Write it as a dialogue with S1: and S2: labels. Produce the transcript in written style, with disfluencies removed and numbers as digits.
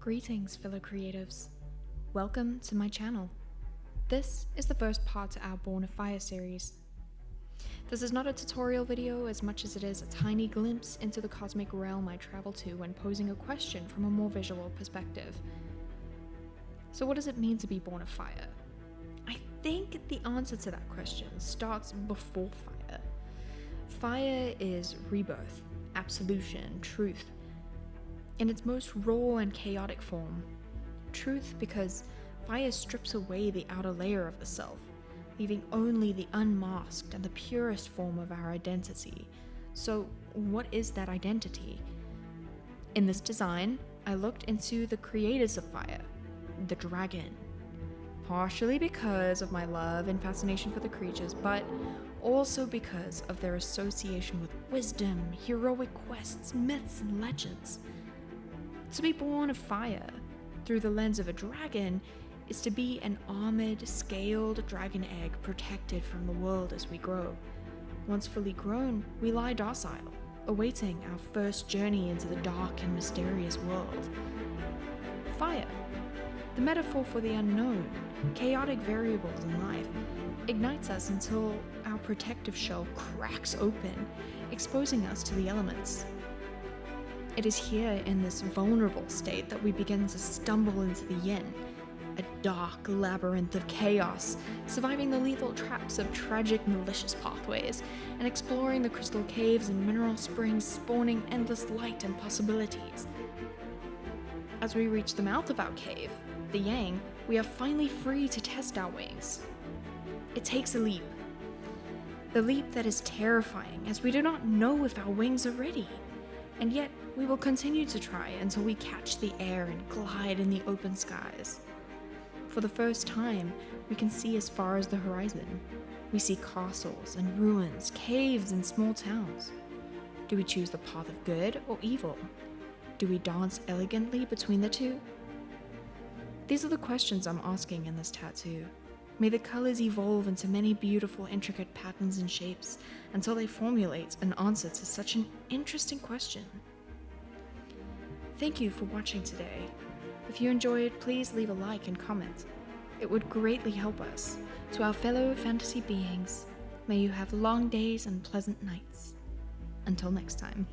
S1: Greetings, fellow creatives. Welcome to my channel. This is the first part to our Born of Fire series. This is not a tutorial video as much as it is a tiny glimpse into the cosmic realm I travel to when posing a question from a more visual perspective. So what does it mean to be born of fire? I think the answer to that question starts before fire. Fire is rebirth, absolution, truth. In its most raw and chaotic form. Truth because fire strips away the outer layer of the self, leaving only the unmasked and the purest form of our identity. So what is that identity? In this design, I looked into the creators of fire, the dragon. Partially because of my love and fascination for the creatures, but also because of their association with wisdom, heroic quests, myths, and legends. To be born of fire, through the lens of a dragon, is to be an armored, scaled dragon egg protected from the world as we grow. Once fully grown, we lie docile, awaiting our first journey into the dark and mysterious world. Fire, the metaphor for the unknown, chaotic variables in life, ignites us until our protective shell cracks open, exposing us to the elements. It is here in this vulnerable state that we begin to stumble into the yin, a dark labyrinth of chaos, surviving the lethal traps of tragic, malicious pathways, and exploring the crystal caves and mineral springs spawning endless light and possibilities. As we reach the mouth of our cave, the yang, we are finally free to test our wings. It takes a leap. The leap that is terrifying, as we do not know if our wings are ready. And yet, we will continue to try until we catch the air and glide in the open skies. For the first time, we can see as far as the horizon. We see castles and ruins, caves and small towns. Do we choose the path of good or evil? Do we dance elegantly between the two? These are the questions I'm asking in this tattoo. May the colors evolve into many beautiful, intricate patterns and shapes until they formulate an answer to such an interesting question. Thank you for watching today. If you enjoyed, please leave a like and comment. It would greatly help us. To our fellow fantasy beings, may you have long days and pleasant nights. Until next time.